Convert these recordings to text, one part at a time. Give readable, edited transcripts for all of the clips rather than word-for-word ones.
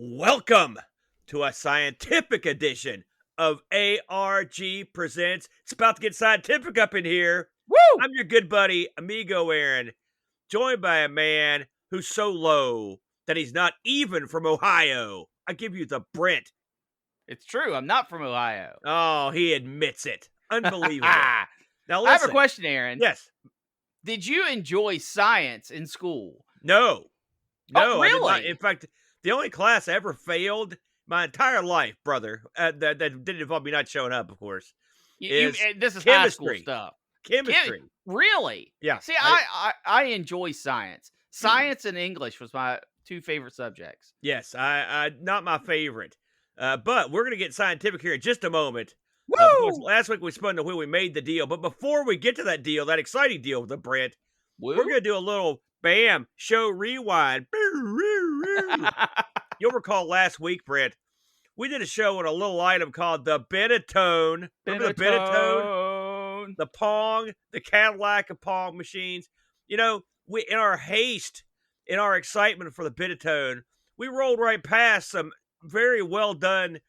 Welcome to a scientific edition of ARG Presents. It's about to get scientific up in here. Woo! I'm your good buddy, amigo Aaron, joined by a man who's so low that he's not even from Ohio. I give you the Brent. It's true. I'm not from Ohio. Oh, he admits it. Unbelievable. Now I have listen. a question, Aaron. Yes. Did you enjoy science in school? No. Oh, I did not. really? In fact, the only class I ever failed my entire life, brother, that didn't involve me not showing up, of course, This is chemistry. high school stuff. Chemistry. Really? Yeah. See, I enjoy science. Science and English was my two favorite subjects. Yes, I not my favorite. But we're going to get scientific here in just a moment. Woo! Last week we spun the wheel, we made the deal. But before we get to that deal, that exciting deal with the Brent, Woo? we're going to do a little bam, show rewind. You'll recall last week, Brent, we did a show on a little item called the Benetone. Remember the Benetone? The Pong, the Cadillac of Pong machines. You know, we in our haste, in our excitement for the Benetone, we rolled right past some very well done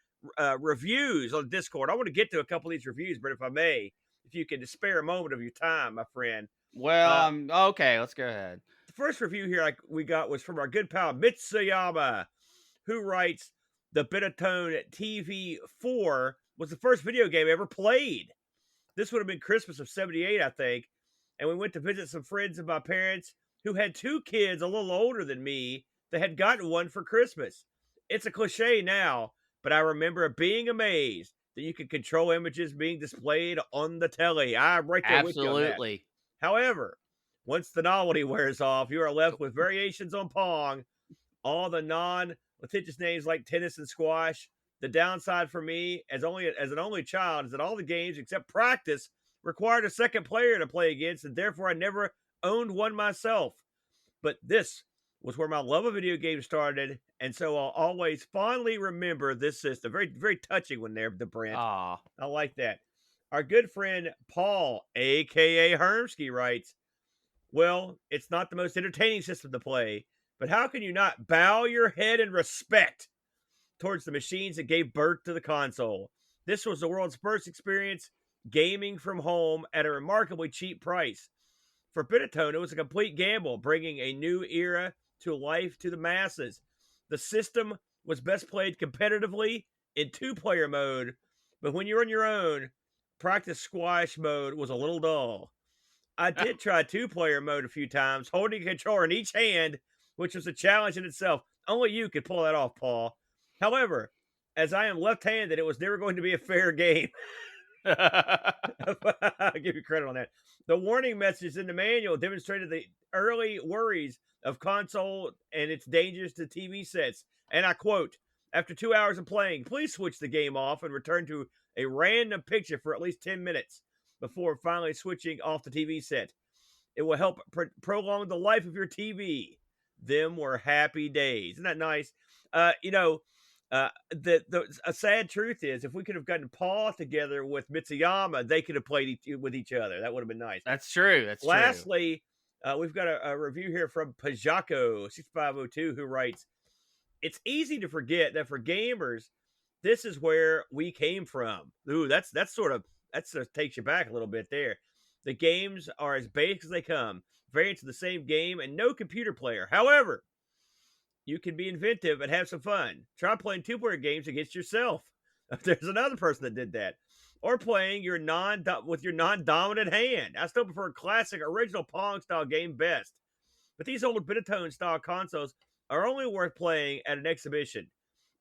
reviews on Discord. I want to get to a couple of these reviews, but if I may, if you can spare a moment of your time, my friend. Well, okay, let's go ahead. The first review here we got was from our good pal Mitsuyama, who writes, the Benetone TV4 was the first video game I ever played. This would have been Christmas of 78, I think, and we went to visit some friends of my parents who had two kids a little older than me that had gotten one for Christmas. It's a cliche now, but I remember being amazed that you could control images being displayed on the telly. I'm right there with you on that. Absolutely. However, once the novelty wears off, you are left with variations on Pong, all the non-litigious names like tennis and squash. The downside for me, as an only child, is that all the games except practice required a second player to play against, and therefore I never owned one myself. But this was where my love of video games started, and so I'll always fondly remember this system. Very, very touching one there, the Brent. Aw. I like that. Our good friend Paul, a.k.a. Hermsky, writes, well, it's not the most entertaining system to play, but how can you not bow your head in respect towards the machines that gave birth to the console? This was the world's first experience gaming from home at a remarkably cheap price. For Benetone, it was a complete gamble, bringing a new era to life to the masses. The system was best played competitively in two-player mode, but when you're on your own, practice squash mode was a little dull. I did try two-player mode a few times, holding a controller in each hand, which was a challenge in itself. Only you could pull that off, Paul. However, as I am left-handed, it was never going to be a fair game. I'll give you credit on that. The warning messages in the manual demonstrated the early worries of console and its dangers to TV sets. And I quote, after 2 hours of playing, please switch the game off and return to a random picture for at least 10 minutes before finally switching off the TV set. It will help prolong the life of your TV. Them were happy days. Isn't that nice? A sad truth is, if we could have gotten Paul together with Mitsuyama, they could have played with each other. That would have been nice. That's true. That's true. Lastly, we've got a review here from Pajako6502, who writes, it's easy to forget that for gamers, this is where we came from. Ooh, that sort of takes you back a little bit there. The games are as basic as they come, variants of the same game, and no computer player. However, you can be inventive and have some fun. Try playing two-player games against yourself. There's another person that did that. Or playing with your non-dominant hand. I still prefer a classic original Pong-style game best. But these old Benetone-style consoles are only worth playing at an exhibition.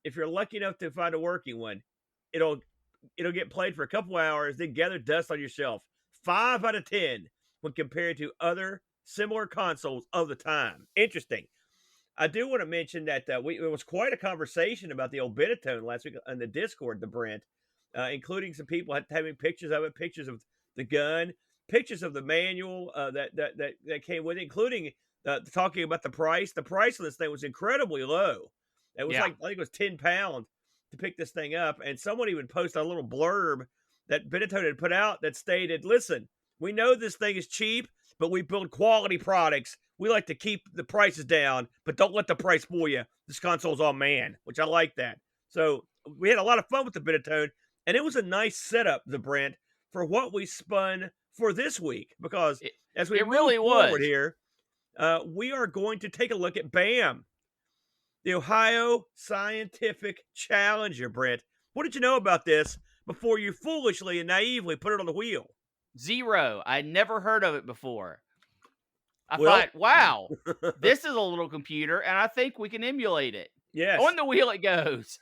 If you're lucky enough to find a working one, it'll get played for a couple hours, then gather dust on your shelf. 5 out of 10 when compared to other similar consoles of the time. Interesting. I do want to mention that it was quite a conversation about the old Benetone last week on the Discord, the Brent, including some people having pictures of it, pictures of the gun, pictures of the manual that came with it, including talking about the price. The price of this thing was incredibly low. It was I think it was £10 to pick this thing up. And someone even posted a little blurb that Benetone had put out that stated, listen, we know this thing is cheap, but we build quality products. we like to keep the prices down, but don't let the price fool you. This console's all man, which I like that. So we had a lot of fun with the Binatone, and it was a nice setup, the Brent, for what we spun for this week. Because as we It move really forward was. here, we are going to take a look at BAM, the Ohio Scientific Challenger, Brent. What did you know about this before you foolishly and naively put it on the wheel? 0. I'd never heard of it before. I Well, thought, wow, this is a little computer, and I think we can emulate it. yes. On the wheel it goes.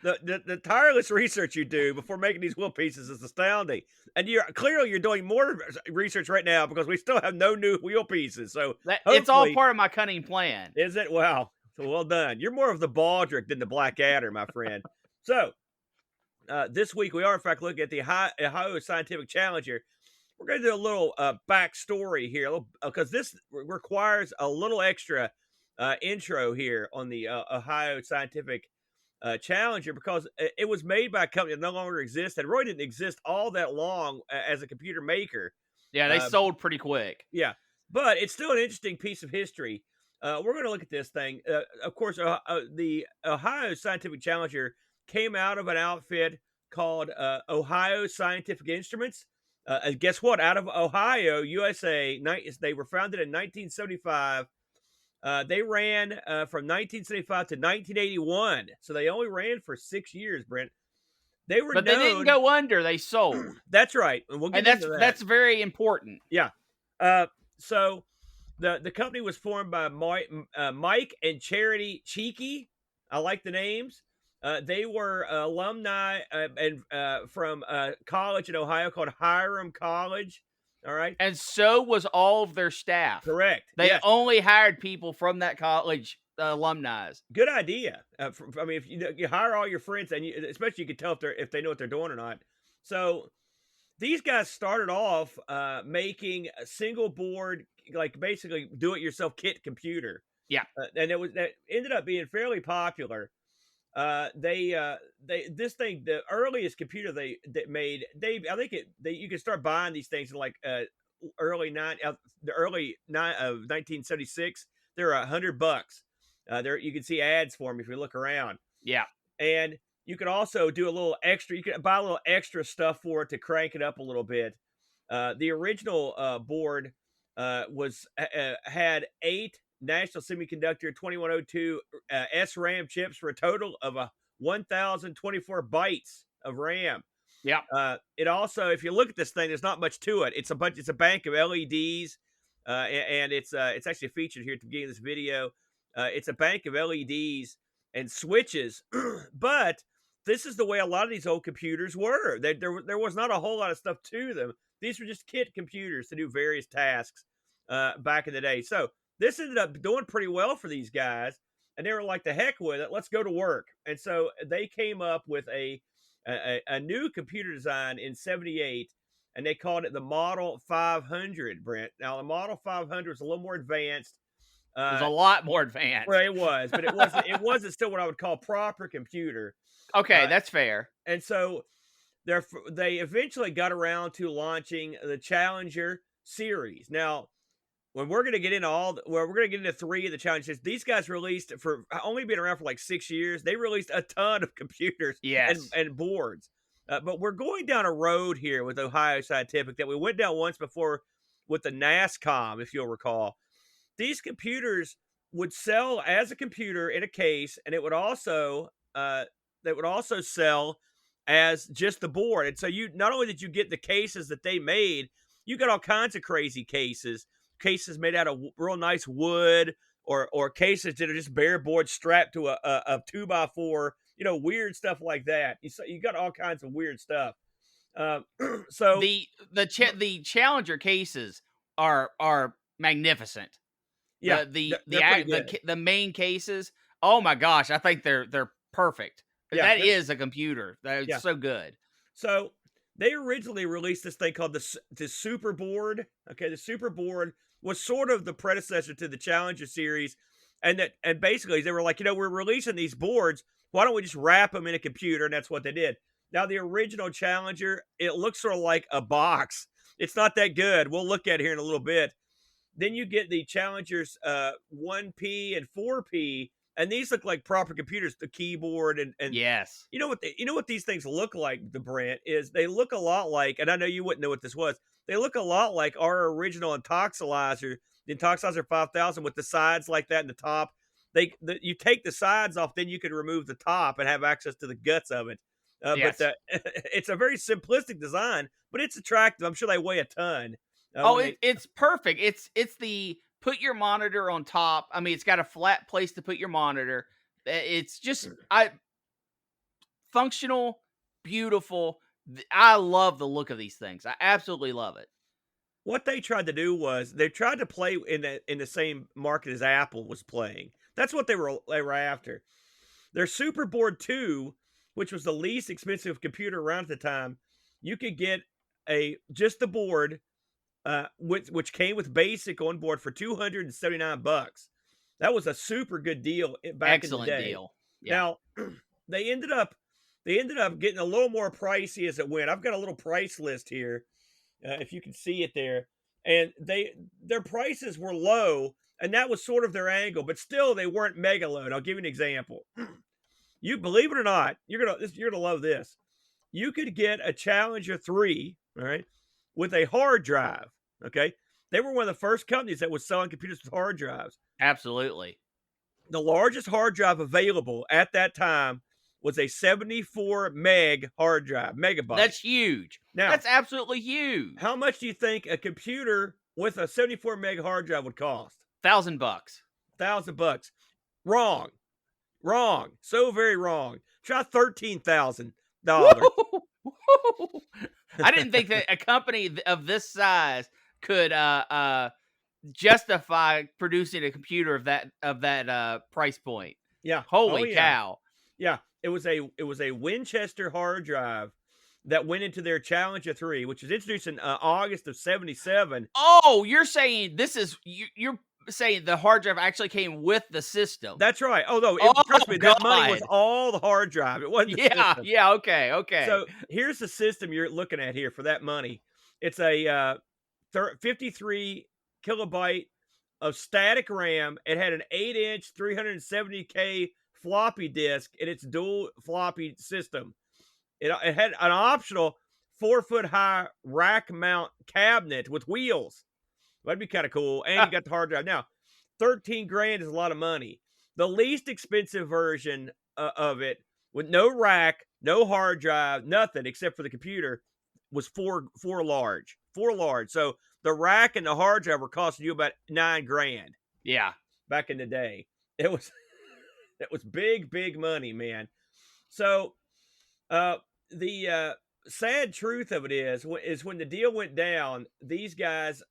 The tireless research you do before making these wheel pieces is astounding, and you're doing more research right now because we still have no new wheel pieces. So It's all part of my cunning plan. Is it? Wow, so well done. You're more of the Baldric than the Blackadder, my friend. So this week we are in fact looking at the Ohio Scientific Challenger. We're going to do a little backstory here because this requires a little extra intro here on the Ohio Scientific Challenger, because it was made by a company that no longer exists and really didn't exist all that long as a computer maker. Yeah, they sold pretty quick. Yeah, but it's still an interesting piece of history. We're going to look at this thing. Of course, the Ohio Scientific Challenger came out of an outfit called Ohio Scientific Instruments. And guess what? Out of Ohio, USA. They were founded in 1975. They ran from 1975 to 1981, so they only ran for 6 years, Brent. They didn't go under. They sold. That's right, and we'll get into that. That's very important. Yeah. So the company was formed by Mike and Charity Cheeky. I like the names. They were alumni from a college in Ohio called Hiram College. All right. And so was all of their staff. Correct. They only hired people from that college alumni. Good idea. I mean, if you hire all your friends, and especially you can tell if they know what they're doing or not. So these guys started off making a single board, like basically do-it-yourself kit computer. Yeah. And that ended up being fairly popular. This thing, the earliest computer they made, I think you can start buying these things in like the early 1976. They're $100. There you can see ads for them if you look around. Yeah, and you could also do a little extra. You could buy a little extra stuff for it to crank it up a little bit. The original board had 8 National Semiconductor 2102 SRAM chips for a total of 1,024 bytes of RAM. Yeah. It also, if you look at this thing, there's not much to it. It's a bank of LEDs, and it's actually featured here at the beginning of this video. It's a bank of LEDs and switches, but this is the way a lot of these old computers were. There was not a whole lot of stuff to them. These were just kit computers to do various tasks back in the day. So this ended up doing pretty well for these guys, and they were like, the heck with it, let's go to work. And so they came up with a new computer design in 78, and they called it the Model 500, Brent. Now, the Model 500 was a little more advanced. It was a lot more advanced. Well, it was, but it wasn't still what I would call proper computer. Okay, that's fair. And so they eventually got around to launching the Challenger series. Now, when we're going to get into 3 of the Challengers, these guys released, for only being around for like 6 years, they released a ton of computers and boards. But we're going down a road here with Ohio Scientific that we went down once before with the NASCOM, if you'll recall. These computers would sell as a computer in a case, and it would also sell as just the board. And so not only did you get the cases that they made, you got all kinds of crazy cases made out of real nice wood, or cases that are just bare board strapped to a 2x4, weird stuff like that. You got all kinds of weird stuff. So the Challenger cases are magnificent. Yeah, the main cases. Oh my gosh, I think they're perfect. Yeah, that is a computer. That's so good. So they originally released this thing called the Super Board. Okay, the Super Board was sort of the predecessor to the Challenger series, and basically they were like, we're releasing these boards. Why don't we just wrap them in a computer? And that's what they did. Now, the original Challenger, it looks sort of like a box. It's not that good. We'll look at it here in a little bit. Then you get the Challengers 1P and 4P, and these look like proper computers. The keyboard and Yes. you know what these things look like. The Brent is they look a lot like, and I know you wouldn't know what this was. They look a lot like our original Intoxilizer, the Intoxilizer 5000 with the sides like that and the top. You take the sides off, then you can remove the top and have access to the guts of it. Yes. But it's a very simplistic design, but it's attractive. I'm sure they weigh a ton. It's perfect. It's the put your monitor on top. I mean, it's got a flat place to put your monitor. It's just functional, beautiful. I love the look of these things. I absolutely love it. What they tried to do was they tried to play in the same market as Apple was playing. That's what they were after. Their Superboard 2, which was the least expensive computer around at the time, you could get just the board, which came with BASIC on board for $279. That was a super good deal back in the day. Excellent deal. Yeah. Now they ended up getting a little more pricey as it went. I've got a little price list here, if you can see it there, and their prices were low, and that was sort of their angle, but still they weren't mega low. And I'll give you an example. You believe it or not, you're gonna love this. You could get a Challenger 3, all right, with a hard drive. Okay, they were one of the first companies that was selling computers with hard drives. Absolutely. The largest hard drive available at that time was a 74 meg hard drive, megabyte. That's huge. Now, that's absolutely huge. How much do you think a computer with a 74 meg hard drive would cost? $1,000. $1,000. Wrong. So very wrong. Try $13,000. I didn't think that a company of this size could justify producing a computer of that price point. Yeah. Holy cow. Yeah. It was a Winchester hard drive that went into their Challenger 3, which was introduced in August of 77. Oh, you're saying you're saying the hard drive actually came with the system. That's right. Oh, no. Trust me, that money was all the hard drive. It wasn't the system. Yeah, okay. So here's the system you're looking at here for that money. It's a 53 kilobyte of static RAM. It had an 8-inch 370K floppy disk in its dual floppy system. It had an optional 4-foot high rack mount cabinet with wheels. That'd be kind of cool. And you got the hard drive. Now, $13,000 is a lot of money. The least expensive version of it, with no rack, no hard drive, nothing except for the computer, was four large. So the rack and the hard drive were costing you about $9,000. Yeah, back in the day, it was big money, man. So the sad truth of it is when the deal went down, these guys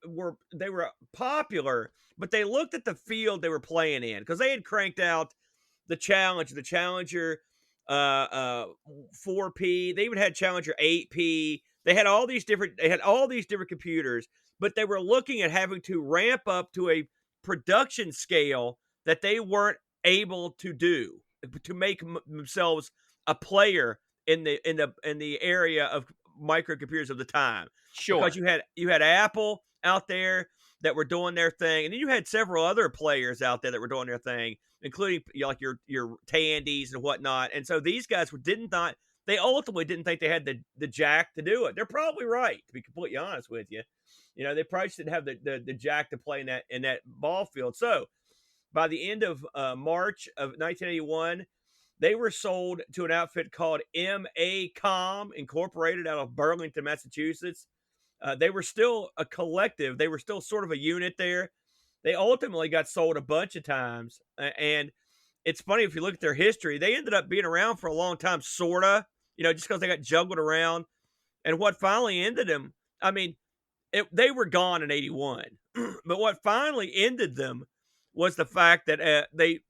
were popular, but they looked at the field they were playing in, because they had cranked out the Challenger 4P. They even had Challenger 8P. They had all these different computers, but they were looking at having to ramp up to a production scale that they weren't able to do to make themselves a player in the area of microcomputers of the time. Sure. Because you had Apple out there that were doing their thing, and then you had several other players out there that were doing their thing, including like your Tandys and whatnot. And so these guys they ultimately didn't think they had the jack to do it. They're probably right, to be completely honest with you. You know, they probably didn't have the jack to play in that ball field. So by the end of March of 1981, they were sold to an outfit called MACOM Incorporated out of Burlington, Massachusetts. They were still a collective. They were still sort of a unit there. They ultimately got sold a bunch of times. And it's funny, if you look at their history, they ended up being around for a long time, sort of, just because they got juggled around. And what finally ended them, they were gone in 81. But what finally ended them was the fact that they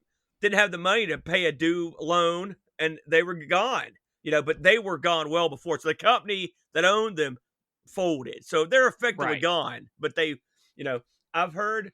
didn't have the money to pay a due loan, and they were gone, but they were gone well before. So the company that owned them folded. So they're effectively gone. But they, I've heard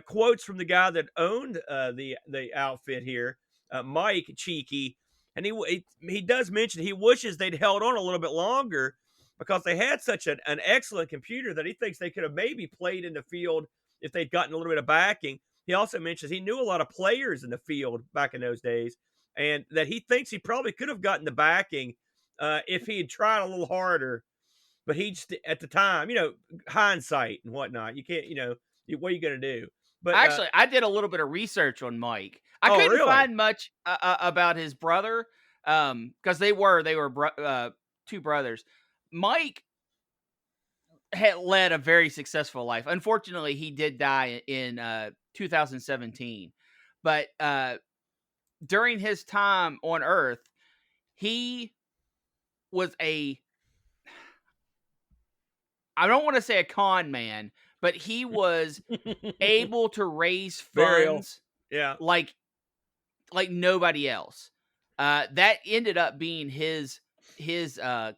quotes from the guy that owned the outfit here, Mike Cheeky, and he does mention he wishes they'd held on a little bit longer, because they had such an excellent computer that he thinks they could have maybe played in the field if they'd gotten a little bit of backing. He also mentions he knew a lot of players in the field back in those days, and that he thinks he probably could have gotten the backing if he had tried a little harder. But he just, at the time, hindsight and whatnot, you can't, what are you going to do? But Actually, I did a little bit of research on Mike. I oh, couldn't really? find much about his brother, because they were two brothers. Mike had led a very successful life. Unfortunately, he did die in 2017. But during his time on Earth, he was I don't want to say a con man, but he was able to raise Burial. funds Yeah. like nobody else. That ended up being his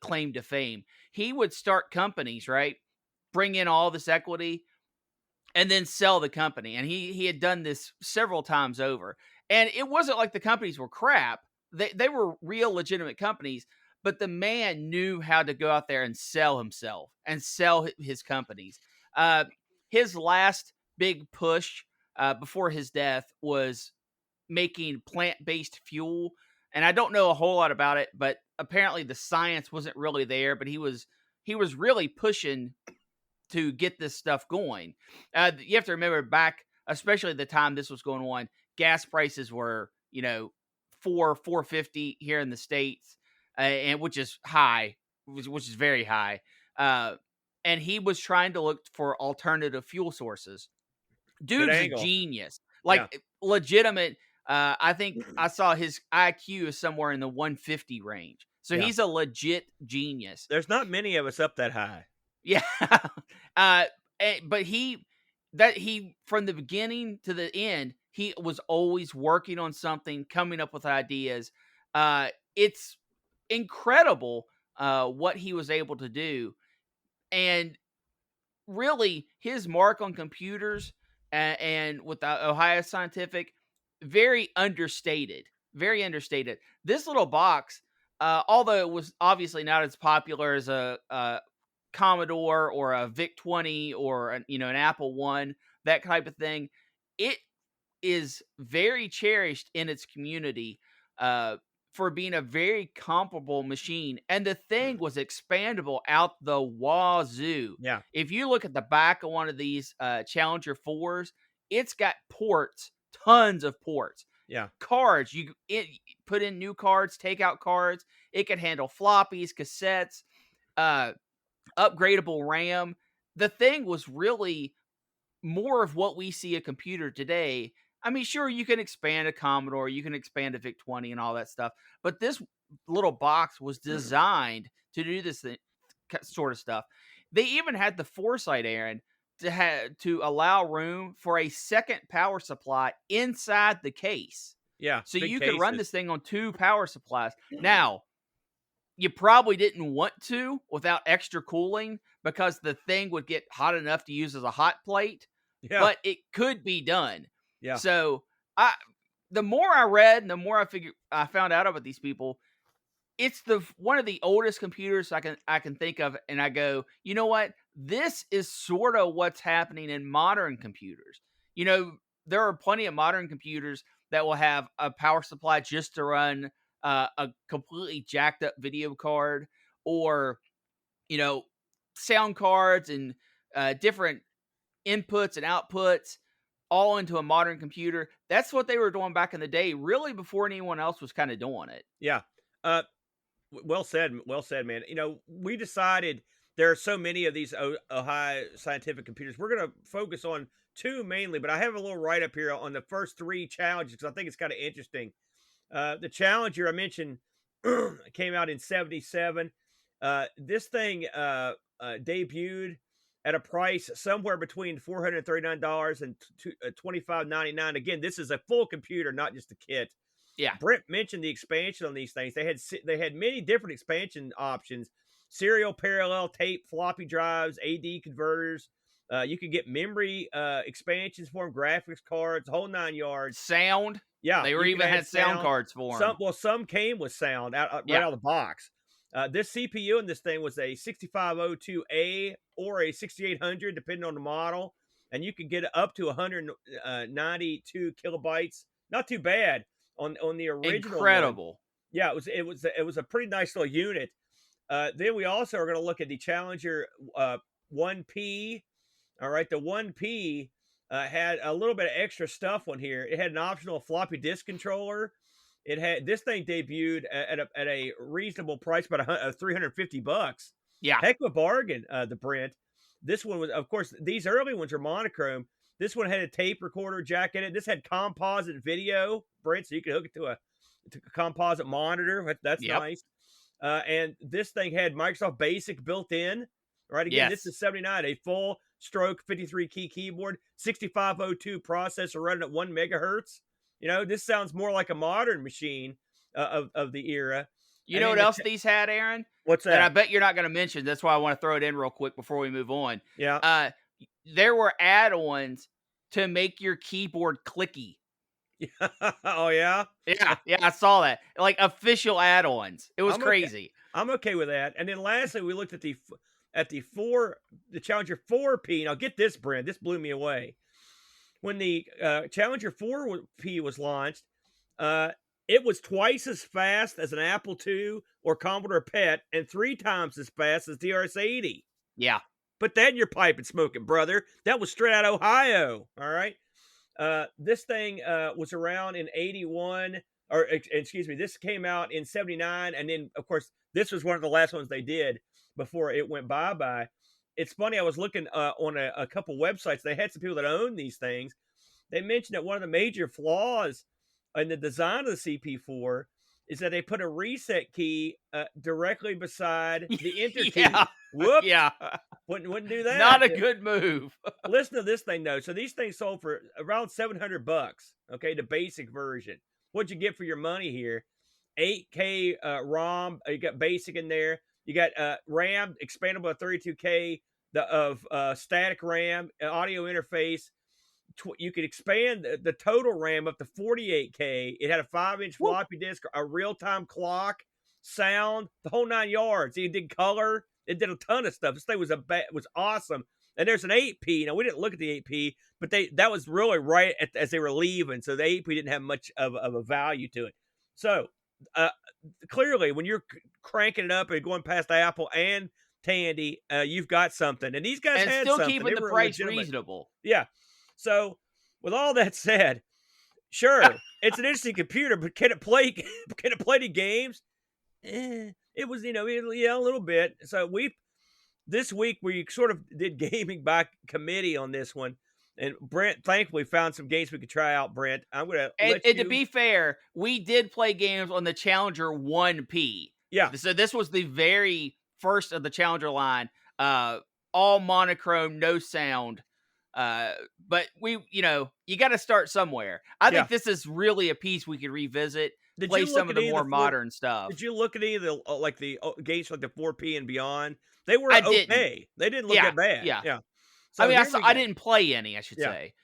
claim to fame. He would start companies, right? Bring in all this equity and then sell the company. And he had done this several times over. And it wasn't like the companies were crap. They were real legitimate companies, but the man knew how to go out there and sell himself and sell his companies. His last big push before his death was making plant-based fuel. And I don't know a whole lot about it, but apparently the science wasn't really there, but he was really pushing to get this stuff going. You have to remember back, especially the time this was going on, gas prices were, $4.50 here in the States, and which is high, which is very high. And he was trying to look for alternative fuel sources. Dude's a genius, legitimate. I think I saw his IQ is somewhere in the 150 range. So he's a legit genius. There's not many of us up that high. Yeah. But he from the beginning to the end, he was always working on something, coming up with ideas. It's incredible what he was able to do. And really his mark on computers and with the Ohio Scientific, very understated. Very understated. This little box, although it was obviously not as popular as a Commodore or a VIC-20 or an Apple One, that type of thing, it is very cherished in its community for being a very comparable machine. And the thing was expandable out the wazoo. Yeah. If you look at the back of one of these Challenger 4s, it's got ports, tons of ports. Yeah. Cards, you put in new cards, take out cards. It could handle floppies, cassettes, upgradable RAM. The thing was really more of what we see a computer today. I mean, sure, you can expand a Commodore, you can expand a VIC-20 and all that stuff, but this little box was designed to do this sort of stuff. They even had the foresight, Aaron, to allow room for a second power supply inside the case. Yeah. So you could run this thing on 2 power supplies. Now, you probably didn't want to without extra cooling because the thing would get hot enough to use as a hot plate. Yeah. But it could be done. Yeah. So the more I read and the more I found out about these people, it's one of the oldest computers I can think of, and I go, you know what? This is sort of what's happening in modern computers. There are plenty of modern computers that will have a power supply just to run a completely jacked up video card, or sound cards and different inputs and outputs all into a modern computer. That's what they were doing back in the day, really before anyone else was kind of doing it. Yeah. Well said, man. We decided there are so many of these Ohio Scientific computers. We're going to focus on 2 mainly, but I have a little write-up here on the first 3 challenges because I think it's kind of interesting. The Challenger I mentioned came out in 1977. This thing debuted at a price somewhere between $439 and $25.99. Again, this is a full computer, not just a kit. Yeah. Brent mentioned the expansion on these things. They had many different expansion options: serial, parallel, tape, floppy drives, AD converters. You could get memory expansions for them, graphics cards, whole 9 yards. Sound. Yeah, they were even had sound cards for them. Some came with sound right out of the box. This CPU in this thing was a 6502A or a 6800, depending on the model. and you could get up to 192 kilobytes. Not too bad on the original one. Incredible. Yeah, it was a pretty nice little unit. Then we also are going to look at the Challenger 1P. All right, the 1P had a little bit of extra stuff on here. It had an optional floppy disk controller. It had this thing debuted at a reasonable price, about $350. Yeah. Heck of a bargain, the Brent. This one was, of course, these early ones are monochrome. This one had a tape recorder jack in it. This had composite video, Brent, so you could hook it to a composite monitor. That's nice. And this thing had Microsoft Basic built in. Right, again, This is 79, a full stroke 53 key keyboard, 6502 processor running at 1 megahertz. You know, this sounds more like a modern machine of the era. You know what else these had, Aaron? What's that? And I bet you're not going to mention. That's why I want to throw it in real quick before we move on. Yeah. There were add-ons to make your keyboard clicky. Oh, yeah? Yeah, I saw that. Like official add-ons. It was crazy. I'm okay with that. And then lastly, we looked at the Challenger 4P. Now get this, Brent. This blew me away. When the Challenger 4P was launched, it was twice as fast as an Apple II or Commodore PET and 3 times as fast as the RS-80. Yeah. Put that in your pipe and smoke it, brother. That was straight out of Ohio. All right. This thing was around in 81, or excuse me, this came out in 79. And then, of course, this was one of the last ones they did before it went bye-bye. It's funny, I was looking on a couple websites. They had some people that own these things. They mentioned that one of the major flaws in the design of the CP4 is that they put a reset key directly beside the enter key. Yeah. Whoops. Yeah. Wouldn't do that. Not a good move. Listen to this thing, though. So these things sold for around $700. Okay, the basic version. What'd you get for your money here? 8K ROM. You got basic in there. You got RAM, expandable at 32K of static RAM, audio interface. You could expand the total RAM up to 48K. It had a 5-inch floppy disk, a real-time clock, sound, the whole 9 yards. It did color. It did a ton of stuff. This thing was awesome. And there's an 8P. Now, we didn't look at the 8P, but that was really right as they were leaving. So the 8P didn't have much of a value to it. So clearly, when you're cranking it up and going past Apple and Tandy, you've got something. And these guys had still something. Keeping the price reasonable. Yeah. So with all that said, sure, it's an interesting computer, but can it play the games? It was, a little bit. So this week we sort of did gaming by committee on this one. And Brent, thankfully, found some games we could try out, Brent. I'm going to and to be fair, we did play games on the Challenger 1P. Yeah. So this was the very first of the Challenger line. All monochrome, no sound. But you got to start somewhere. I think this is really a piece we could revisit. Play some of the more modern stuff. Did you look at any of the games like the 4P and beyond? They were okay. They didn't look that bad. Yeah. So I didn't play any, I should say.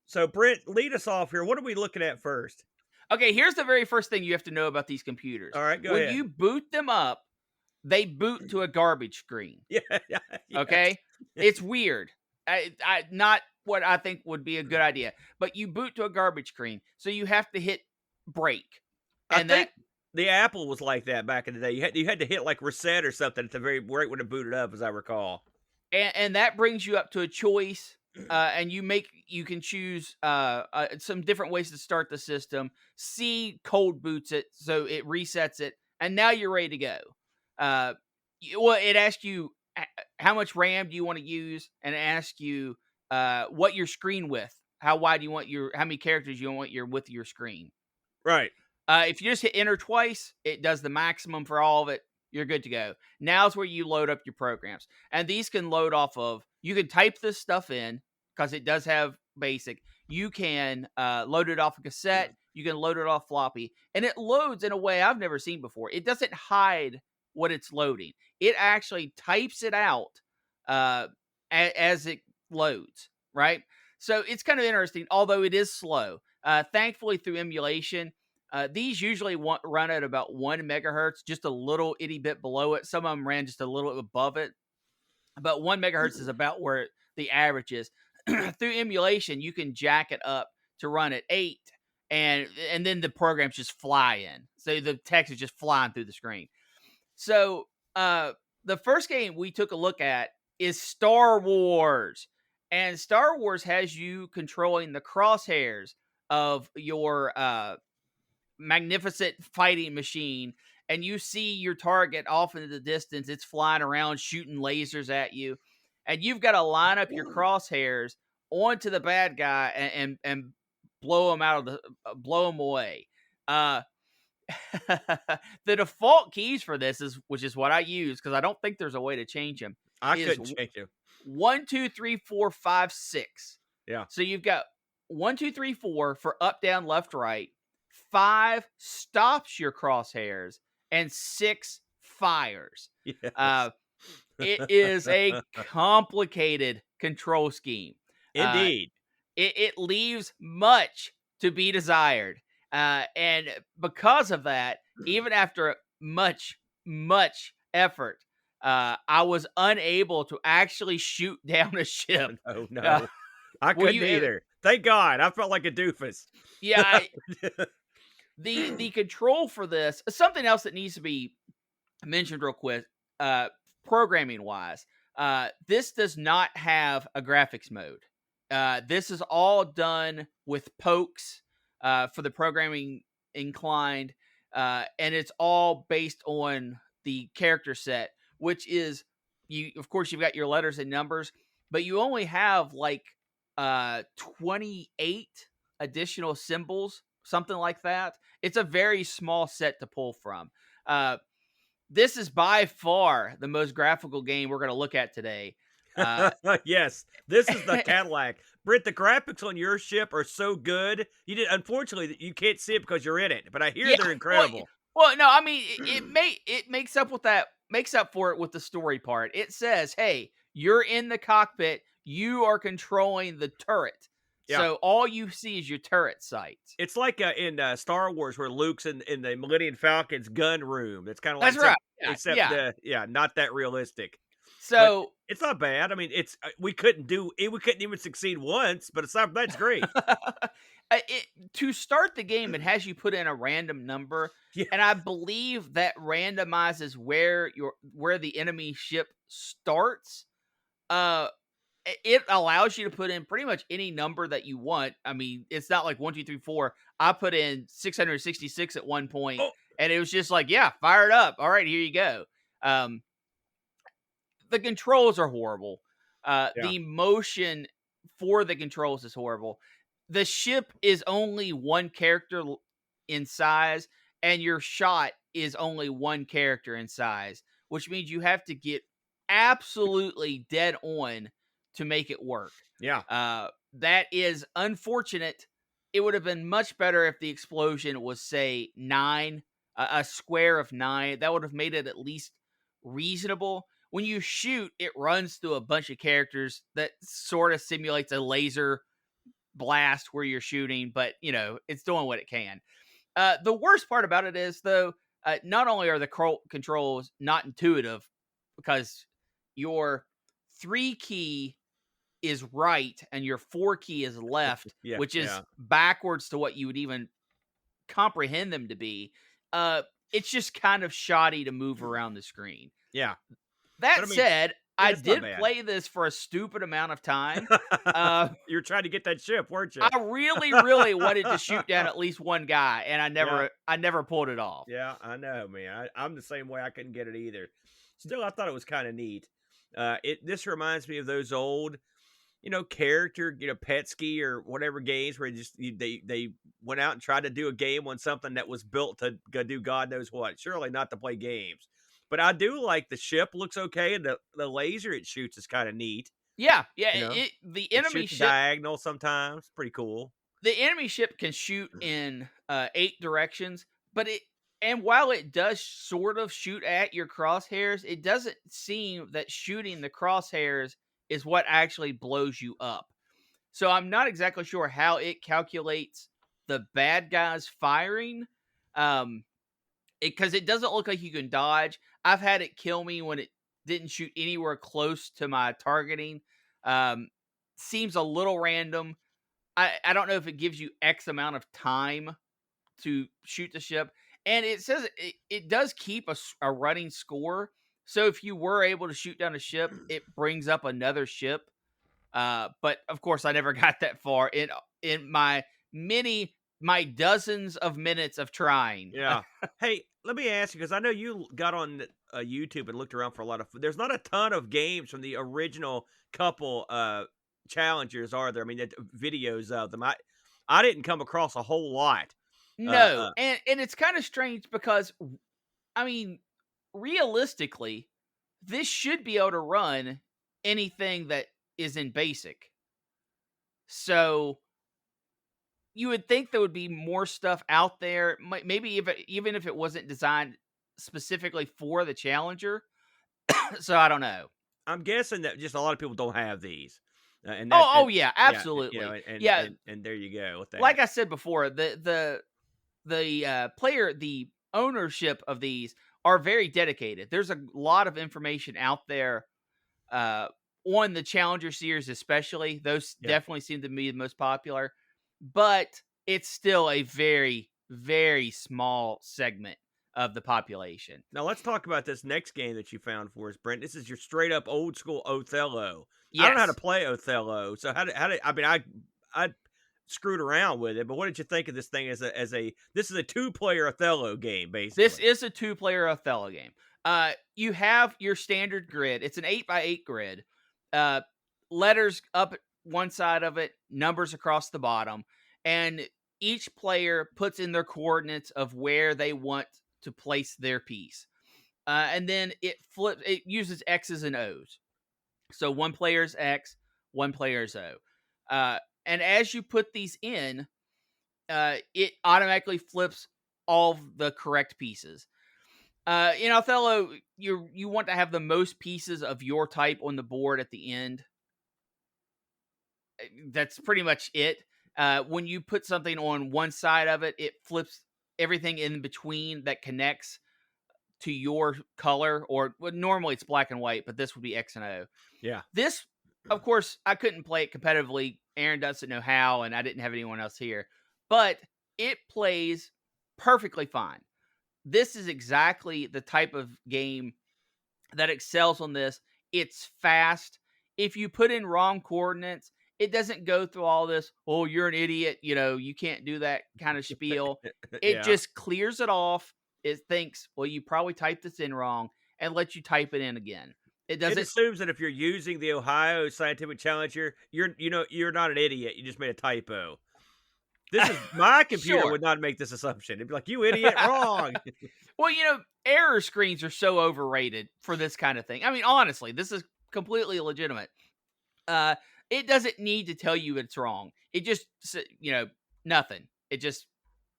So Brent, lead us off here. What are we looking at first? Okay, here's the very first thing you have to know about these computers. All right, go ahead. When you boot them up, they boot to a garbage screen. Yeah. Okay? It's weird. Not what I think would be a good idea. But you boot to a garbage screen, so you have to hit break. And I think the Apple was like that back in the day. You had to hit like reset or something at the very right when it booted up, as I recall. And that brings you up to a choice, and you can choose some different ways to start the system. C cold boots it, so it resets it, and now you're ready to go. It asks you how much RAM do you want to use, and it asks you what your screen width, how wide you want how many characters you want your width of your screen. Right. If you just hit enter twice, it does the maximum for all of it. You're good to go. Now's where you load up your programs. And these can load off of, you can type this stuff in because it does have basic. You can load it off a cassette. You can load it off floppy. And it loads in a way I've never seen before. It doesn't hide what it's loading. It actually types it out as it loads, right? So it's kind of interesting, although it is slow. Thankfully, through emulation, these usually run at about 1 megahertz, just a little itty bit below it. Some of them ran just a little above it. But 1 megahertz is about where the average is. through emulation, you can jack it up to run at 8, and then the programs just fly in. So the text is just flying through the screen. So the first game we took a look at is Star Wars. And Star Wars has you controlling the crosshairs of your magnificent fighting machine, and you see your target off into the distance. It's flying around shooting lasers at you, and you've got to line up your crosshairs onto the bad guy and blow him out of the blow him away. The default keys for this which is what I use because I don't think there's a way to change them. I couldn't change them. 1, 2, 3, 4, 5, 6. Yeah. So you've got 1, 2, 3, 4 for up, down, left, right. 5 stops your crosshairs, and 6 fires. Yes. It is a complicated control scheme. Indeed. It leaves much to be desired. And because of that, even after much effort, I was unable to actually shoot down a ship. Oh, no. I couldn't either. Thank God. I felt like a doofus. Yeah. The control for this, something else that needs to be mentioned real quick, programming wise, this does not have a graphics mode. This is all done with pokes for the programming inclined, and it's all based on the character set, which is of course you've got your letters and numbers, but you only have like 28 additional symbols, something like that. It's a very small set to pull from. This is by far the most graphical game we're going to look at today. Yes, this is the Cadillac. Britt, the graphics on your ship are so good. Unfortunately, you can't see it because you're in it, but I hear they're incredible. Well, no, I mean it makes up for it with the story part. It says, "Hey, you're in the cockpit. You are controlling the turret." Yeah. So all you see is your turret sights. It's like in Star Wars where Luke's in the Millennium Falcon's gun room. It's kind of like that's right. Except not that realistic. So but it's not bad. I mean, we couldn't even succeed once, but that's great. To start the game, it has you put in a random number, and I believe that randomizes where the enemy ship starts. It allows you to put in pretty much any number that you want. I mean, it's not like 1, 2, 3, 4. I put in 666 at one point, and it was just like, fire it up. All right, here you go. The controls are horrible. The motion for the controls is horrible. The ship is only one character in size, and your shot is only one character in size, which means you have to get absolutely dead on to make it work. Yeah. That is unfortunate. It would have been much better if the explosion was, say, 9, a square of 9. That would have made it at least reasonable. When you shoot, it runs through a bunch of characters that sort of simulates a laser blast where you're shooting, but, it's doing what it can. The worst part about it is, though, not only are the controls not intuitive because your 3 key is right and your 4 key is left, which is backwards to what you would even comprehend them to be. It's just kind of shoddy to move around the screen. Yeah. That said, I did play this for a stupid amount of time. You were trying to get that ship, weren't you? I really, really wanted to shoot down at least one guy, and I never pulled it off. Yeah, I know, man. I'm the same way. I couldn't get it either. Still, I thought it was kind of neat. This reminds me of those old, character, Petsky or whatever games where they went out and tried to do a game on something that was built to do God knows what. Surely not to play games. But I do like the ship looks okay, and the laser it shoots is kind of neat. Yeah. The enemy ship diagonal sometimes, pretty cool. The enemy ship can shoot in 8 directions, and while it does sort of shoot at your crosshairs, it doesn't seem that shooting the crosshairs is what actually blows you up. So I'm not exactly sure how it calculates the bad guys firing, because it doesn't look like you can dodge. I've had it kill me when it didn't shoot anywhere close to my targeting. seems a little random. I don't know if it gives you X amount of time to shoot the ship. And it says it does keep a running score. So if you were able to shoot down a ship, it brings up another ship. But of course, I never got that far in my dozens of minutes of trying. Yeah. Hey, let me ask you, because I know you got on YouTube and looked around for a lot of. There's not a ton of games from the original couple challengers, are there? I mean, videos of them. I didn't come across a whole lot. No, and it's kind of strange because, I mean, realistically, this should be able to run anything that is in basic. So you would think there would be more stuff out there. Maybe even if it wasn't designed specifically for the Challenger. So I don't know. I'm guessing that just a lot of people don't have these. Yeah, absolutely. And there you go with that. Like I said before, the player, the ownership of these are very dedicated. There's a lot of information out there on the Challenger series, especially. Those definitely seem to be the most popular, but it's still a very, very small segment of the population. Now let's talk about this next game that you found for us, Brent. This is your straight up old school Othello. Yes. I don't know how to play Othello, so how did I mean I screwed around with it, but what did you think of this thing as a this is a 2-player Othello game, basically? This is a 2-player Othello game. You have your standard grid. It's an 8x8 grid. Letters up one side of it, numbers across the bottom, and each player puts in their coordinates of where they want to place their piece. And then it uses X's and O's. So one player's X, one player's O. And as you put these in, it automatically flips all the correct pieces. In Othello, you want to have the most pieces of your type on the board at the end. That's pretty much it. When you put something on one side of it, it flips everything in between that connects to your color, or normally it's black and white, but this would be X and O. Yeah. This, of course, I couldn't play it competitively. Aaron doesn't know how, and I didn't have anyone else here, but it plays perfectly fine. This is exactly the type of game that excels on this. It's fast. If you put in wrong coordinates, it doesn't go through all this, oh, you're an idiot, you can't do that kind of spiel. It just clears it off. It thinks, well, you probably typed this in wrong, and lets you type it in again. It assumes that if you're using the Ohio Scientific Challenger, you're not an idiot. You just made a typo. This is my computer would not make this assumption. It'd be like, you idiot, wrong. Well, error screens are so overrated for this kind of thing. I mean, honestly, this is completely legitimate. It doesn't need to tell you it's wrong. It just, nothing. It just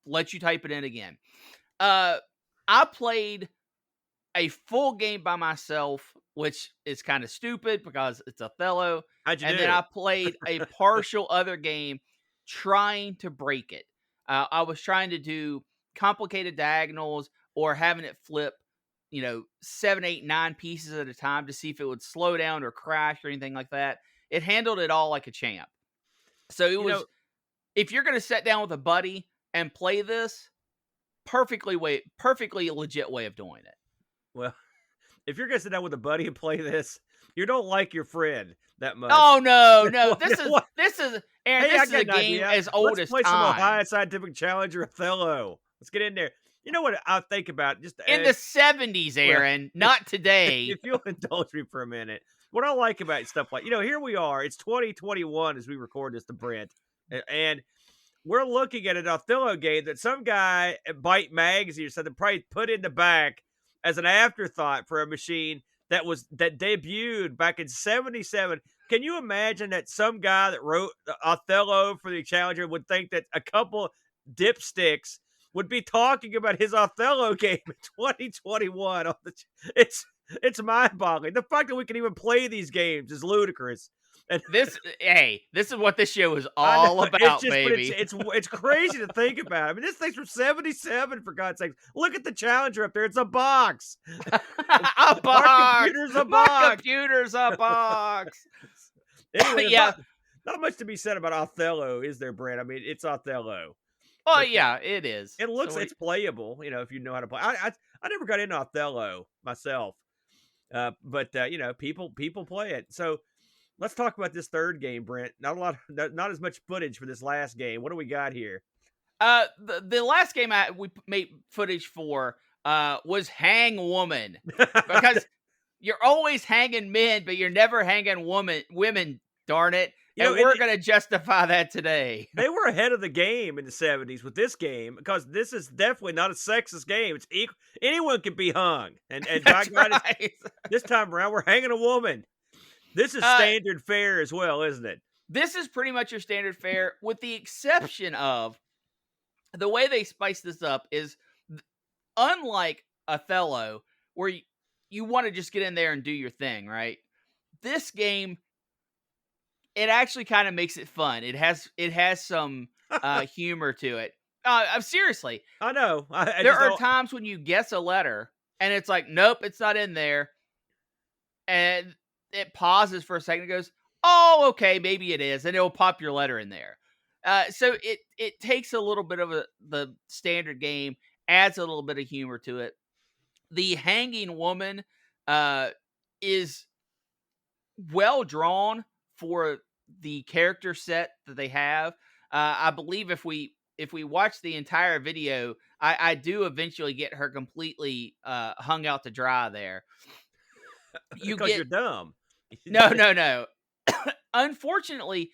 lets you type it in again. I played a full game by myself, which is kind of stupid because it's Othello. Then I played a partial other game trying to break it. I was trying to do complicated diagonals or having it flip, 7, 8, 9 pieces at a time to see if it would slow down or crash or anything like that. It handled it all like a champ. So it was, if you're going to sit down with a buddy and play this, perfectly legit way of doing it. Well, if you're going to sit down with a buddy and play this, you don't like your friend that much. Oh, no. This is Aaron, this is a game as old as time. Let's play some Ohio Scientific Challenger Othello. Let's get in there. You know what I think about? Just in the 70s, Aaron, not today. If you'll indulge me for a minute. What I like about stuff like, here we are. It's 2021 as we record this to Brent. And we're looking at an Othello game that some guy at Byte Magazine or something probably put in the back as an afterthought for a machine that debuted back in 77. Can you imagine that some guy that wrote Othello for the Challenger would think that a couple dipsticks would be talking about his Othello game in 2021? It's mind-boggling. The fact that we can even play these games is ludicrous. And this is what this show is all about, baby. It's crazy to think about. I mean, this thing's from 77, for God's sake. Look at the Challenger up there. It's a box. A box. Our computer's a box. My computer's a box. Anyway, yeah. Not much to be said about Othello, is there, Brent? I mean, it's Othello, Oh but yeah, it is. it looks So it's playable. If you know how to play. I never got into Othello myself, but people play it. So let's talk about this third game, Brent. Not a lot, not as much footage for this last game. What do we got here? The last game we made footage for was Hang Woman, because you're always hanging men, but you're never hanging women. Darn it! And we're gonna justify that today. They were ahead of the game in the 70s with this game, because this is definitely not a sexist game. It's equal. Anyone can be hung, and by God, right. this time around we're hanging a woman. This is standard fare as well, isn't it? This is pretty much your standard fare, with the exception of the way they spice this up is, unlike Othello, where you want to just get in there and do your thing, right? This game, it actually kind of makes it fun. It has some humor to it. Seriously, I know. There are times when you guess a letter and it's like, nope, it's not in there, and it pauses for a second and goes, oh, okay, maybe it is, and it'll pop your letter in there. So it takes a little bit of the standard game, adds a little bit of humor to it. The hanging woman is well drawn for the character set that they have. I believe if we watch the entire video, I do eventually get her completely hung out to dry there. Because you're dumb. No. Unfortunately,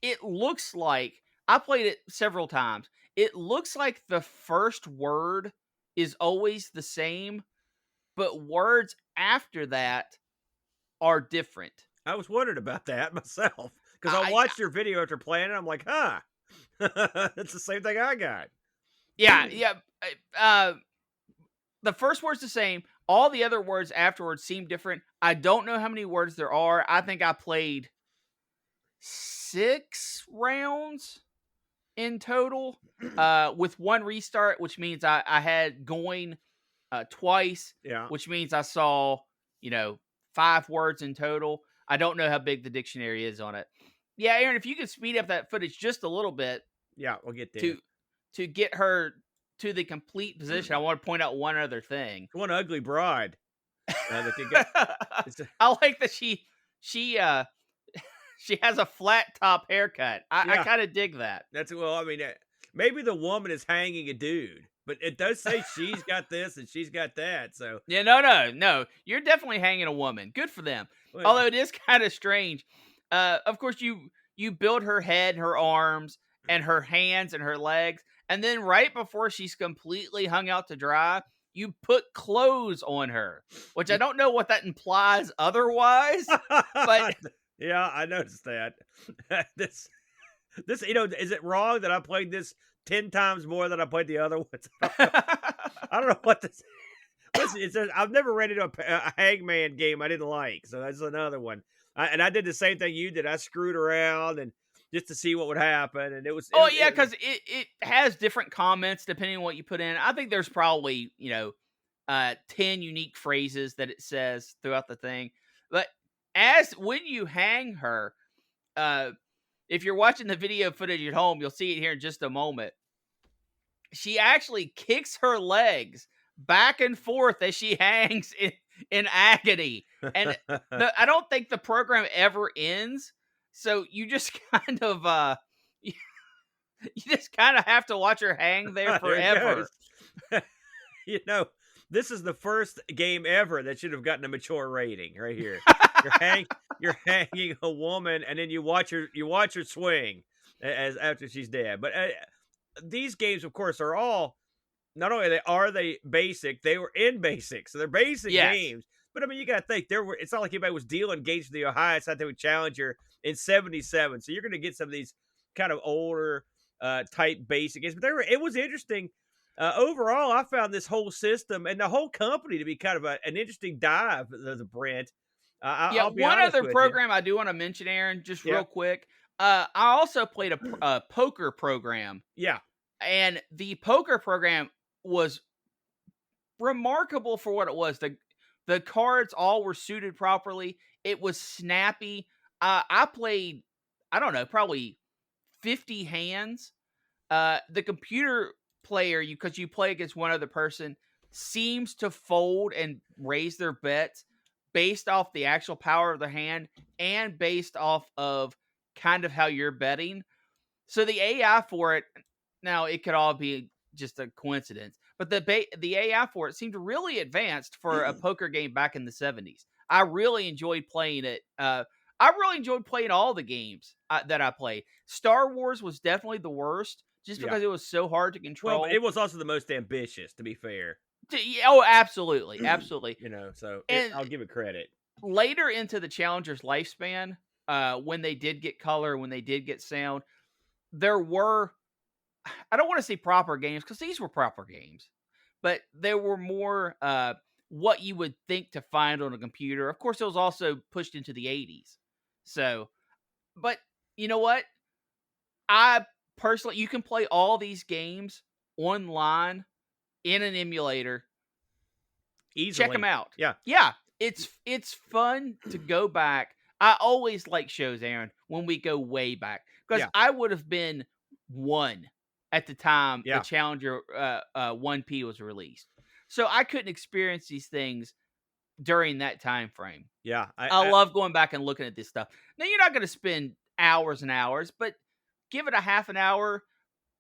it looks like, I played it several times. It looks like the first word is always the same, but words after that are different. I was wondering about that myself, because I watched your video after playing it. I'm like, huh, that's the same thing I got. Yeah. The first word's the same. All the other words afterwards seem different. I don't know how many words there are. I think I played 6 rounds in total, with 1 restart, which means I had going twice. Yeah. Which means I saw 5 words in total. I don't know how big the dictionary is on it. Yeah, Aaron, if you could speed up that footage just a little bit. Yeah, we'll get there. To get her to the complete position, I want to point out one other thing. One ugly bride. I like that she has a flat top haircut. I kind of dig that. Maybe the woman is hanging a dude, but it does say she's got this and she's got that. So yeah, no, you're definitely hanging a woman. Good for them. Well, although it is kind of strange. Of course, you build her head, her arms, and her hands and her legs, and then right before she's completely hung out to dry, you put clothes on her, which I don't know what that implies otherwise, but yeah, I noticed that. This, is it wrong that I played this 10 times more than I played the other ones? I don't know what this. Listen, I've never ran into a Hangman game I didn't like, so that's another one. I did the same thing you did. I screwed around and just to see what would happen, and it was. Because it has different comments depending on what you put in. I think there's probably 10 unique phrases that it says throughout the thing. But when you hang her, if you're watching the video footage at home, you'll see it here in just a moment. She actually kicks her legs back and forth as she hangs in agony, and I don't think the program ever ends. So you just kind of have to watch her hang there forever. This is the first game ever that should have gotten a mature rating right here. You're hanging a woman, and then you watch her swing as after she's dead. But these games, of course, are all, not only are they basic, they were in basic, so they're basic games. But I mean, you got to think it's not like anybody was engaged in the Ohio Scientific Challenger in '77. So you're going to get some of these kind of older type basic games. But it was interesting. Overall, I found this whole system and the whole company to be kind of an interesting dive, the Brent. I'll be one honest other with program I do want to mention, Aaron, just real quick. I also played a poker program. Yeah. And the poker program was remarkable for what it was. The cards all were suited properly. It was snappy. I played, I don't know, probably 50 hands. The computer player, because you play against one other person, seems to fold and raise their bets based off the actual power of the hand and based off of kind of how you're betting. So the AI for it, now it could all be just a coincidence, but the AI for it seemed really advanced for a poker game back in the 70s. I really enjoyed playing it. I really enjoyed playing all the games that I played. Star Wars was definitely the worst, just Yeah. because it was so hard to control. Well, but it was also the most ambitious, to be fair. Oh, absolutely, absolutely. So And I'll give it credit. later into the Challenger's lifespan, when they did get color, when they did get sound, there were, I don't want to say proper games, because these were proper games, but there were more what you would think to find on a computer. Of course, it was also pushed into the 80s. So, but you know what? I personally, you can play all these games online in an emulator. Easily. Check them out. Yeah. Yeah. It's fun to go back. I always like shows, Aaron, when we go way back, because I would have been 1 at the time the Challenger 1P was released. So I couldn't experience these things during that time frame. Yeah. I love going back and looking at this stuff. Now, you're not going to spend hours and hours, but give it a half an hour,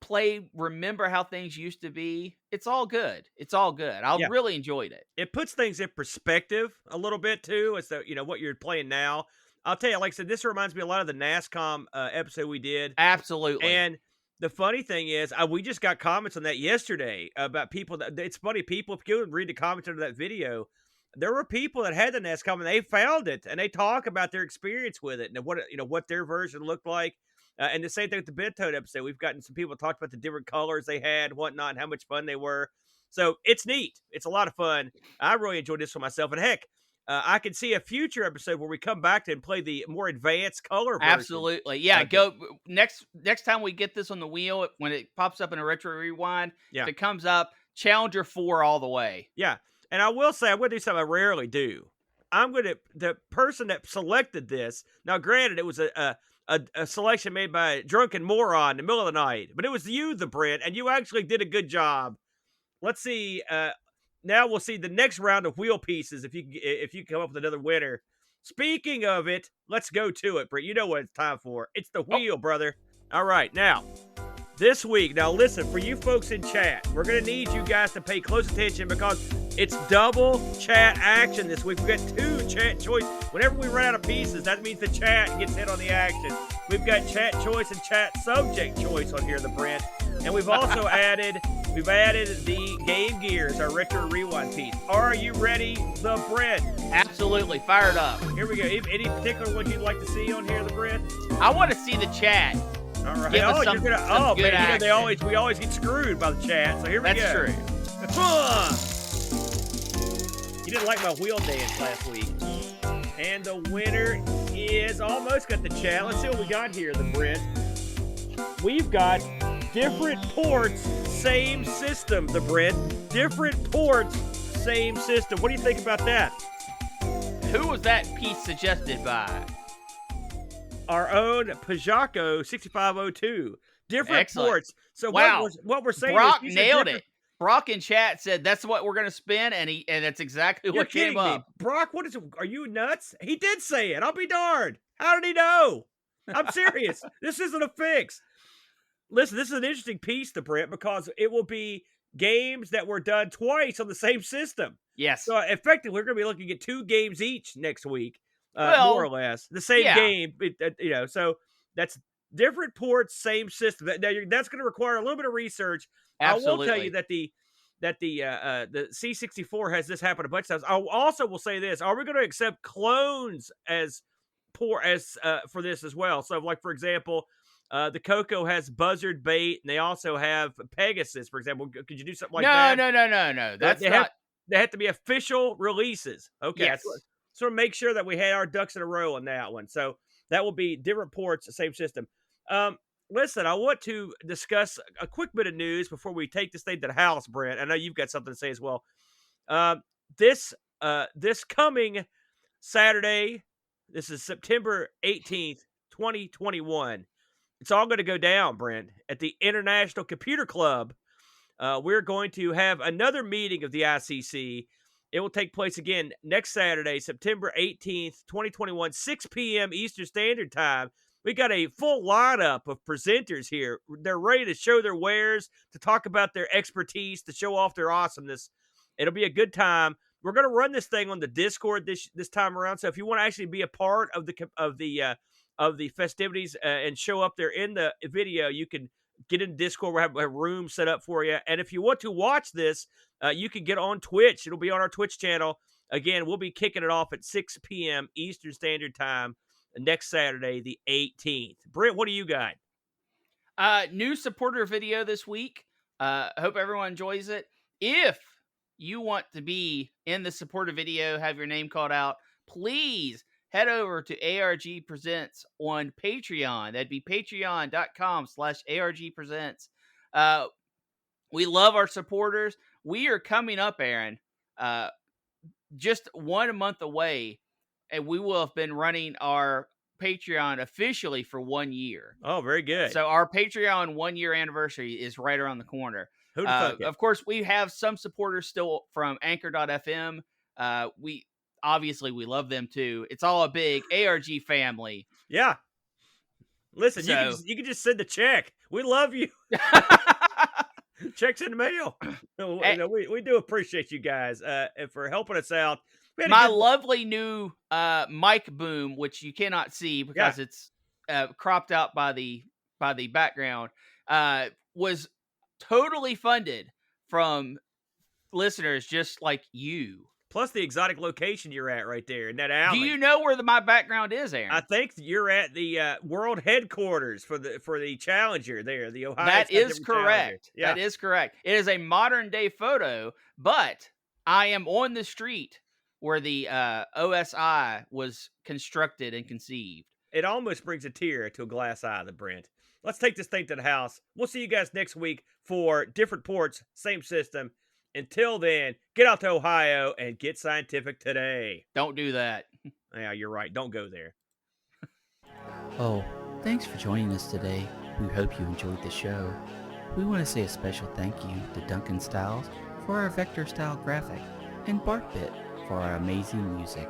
play, remember how things used to be. It's all good. It's all good. I really enjoyed it. It puts things in perspective a little bit, too, as to, what you're playing now. I'll tell you, like I said, this reminds me a lot of the NASCOM episode we did. Absolutely. And the funny thing is, we just got comments on that yesterday about people that, it's funny, people, if you go and read the comments under that video, there were people that had the NASCOM and they found it and they talk about their experience with it and what their version looked like. And the same thing with the Bentode episode. We've gotten some people talk about the different colors they had, whatnot, and how much fun they were. So it's neat. It's a lot of fun. I really enjoyed this for myself. And heck, I can see a future episode where we come back to and play the more advanced color version. Absolutely. Yeah, go next time we get this on the wheel, when it pops up in a retro rewind, if it comes up, Challenger 4 all the way. Yeah. And I will say, I'm going to do something I rarely do. The person that selected this, now granted, it was a selection made by a drunken moron in the middle of the night, but it was you, the Brent, and you actually did a good job. Let's see. Now we'll see the next round of wheel pieces if you come up with another winner. Speaking of it, let's go to it, Brent. You know what it's time for. It's the wheel, brother. All right, now. This week, now listen, for you folks in chat, we're going to need you guys to pay close attention because it's double chat action this week. We've got 2 chat choice. Whenever we run out of pieces, that means the chat gets hit on the action. We've got chat choice and chat subject choice on here, the Brent. And we've also added the Game Gears, our retro rewind piece. Are you ready, the Brent? Absolutely. Fired up. Here we go. Any particular ones you'd like to see on here, the Brent? I want to see the chat. All right. Give us some good action. We always get screwed by the chat. So here we go. That's true. You didn't like my wheel dance last week. And the winner is almost got the chat. Let's see what we got here, the Brent. We've got different ports, same system, the Brent. Different ports, same system. What do you think about that? Who was that piece suggested by? Our own Pajako 6502. Different Excellent. ports. So wow. what we're saying Brock is nailed it. Brock in chat said that's what we're going to spin, and that's exactly what came up. Brock, are you nuts? He did say it. I'll be darned. How did he know? I'm serious. This isn't a fix. Listen, this is an interesting piece to Brent because it will be games that were done twice on the same system. Yes. So effectively, we're going to be looking at 2 games each next week. More or less the same game, so that's different ports, same system. That's going to require a little bit of research. Absolutely. I will tell you that the C64 has this happen a bunch of times. I also will say this: are we going to accept clones for this as well? So, like for example, the Coco has Buzzard Bait, and they also have Pegasus, for example. Could you do something like that? No. They have to be official releases. Okay. Yes. So make sure that we had our ducks in a row on that one. So that will be different ports, same system. Listen, I want to discuss a quick bit of news before we take this thing to the house, Brent. I know you've got something to say as well. This coming Saturday, This is September 18th, 2021. It's all going to go down, Brent, at the International Computer Club. We're going to have another meeting of the ICC. It will take place again next Saturday, September 18th, 2021, 6 p.m. Eastern Standard Time. We got a full lineup of presenters here. They're ready to show their wares, to talk about their expertise, to show off their awesomeness. It'll be a good time. We're going to run this thing on the Discord this time around. So if you want to actually be a part of the festivities and show up there in the video, you can get in Discord. We'll have a room set up for you. And if you want to watch this, you can get on Twitch. It'll be on our Twitch channel. Again, we'll be kicking it off at 6 p.m. Eastern Standard Time next Saturday, the 18th. Brent, what do you got? New supporter video this week. Hope everyone enjoys it. If you want to be in the supporter video, have your name called out, please head over to ARG Presents on Patreon. That'd be patreon.com/ARG Presents. We love our supporters. We are coming up, Aaron, just 1 month away, and we will have been running our Patreon officially for 1 year. Oh, very good. So our Patreon 1 year anniversary is right around the corner. Who'd have thunk it? Of course, we have some supporters still from Anchor.fm. We love them too. It's all a big ARG family. Yeah. Listen, you can just send the check. We love you. Checks in the mail. We do appreciate you guys for helping us out. My lovely new mic boom, which you cannot see because it's cropped out by the background, was totally funded from listeners just like you. Plus the exotic location you're at right there in that alley. Do you know where my background is, Aaron? I think you're at the world headquarters for the Challenger there, the Ohio. That is correct. Yeah. That is correct. It is a modern day photo, but I am on the street where the OSI was constructed and conceived. It almost brings a tear to a glass eye, the Brent. Let's take this thing to the house. We'll see you guys next week for different ports, same system. Until then, get out to Ohio and get scientific today. Don't do that. Yeah, you're right. Don't go there. Oh, thanks for joining us today. We hope you enjoyed the show. We want to say a special thank you to Duncan Styles for our vector style graphic and BarkBit for our amazing music.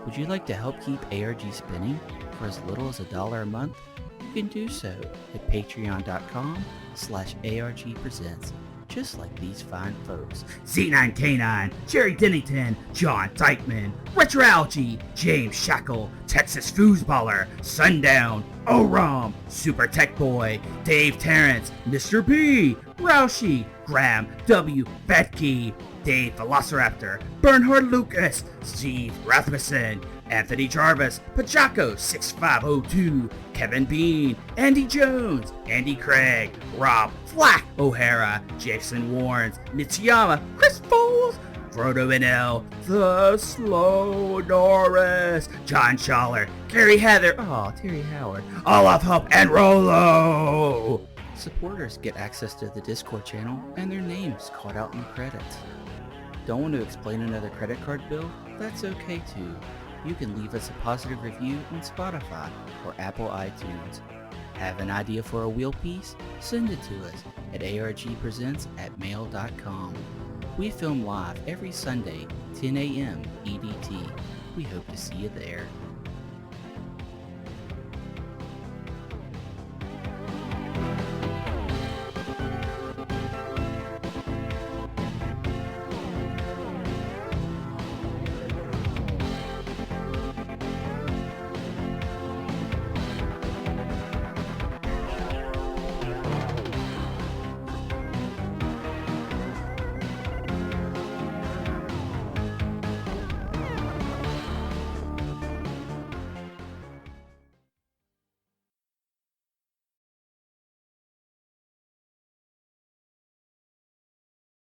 Would you like to help keep ARG spinning for as little as $1 a month? You can do so at patreon.com/ARG Presents. Just like these fine folks. Z9K9, Jerry Dennington, John Dykeman, Retroalgy, James Shackle, Texas Foosballer, Sundown, Oram, Super Tech Boy, Dave Terrence, Mr. B, Roushy, Graham W. Betke, Dave Velociraptor, Bernhard Lucas, Steve Rasmussen, Anthony Jarvis, Pachaco 6502, Kevin Bean, Andy Jones, Andy Craig, Rob Flack O'Hara, Jason Warrens, Mitsuyama, Chris Foles, Frodo NL, The Slow Norris, John Schaller, Gary Heather, Terry Howard, Olaf Hope, and Rolo. Supporters get access to the Discord channel and their names called out in the credits. Don't want to explain another credit card bill? That's okay too. You can leave us a positive review on Spotify or Apple iTunes. Have an idea for a wheel piece? Send it to us at argpresents@mail.com. We film live every Sunday, 10 a.m. EDT. We hope to see you there.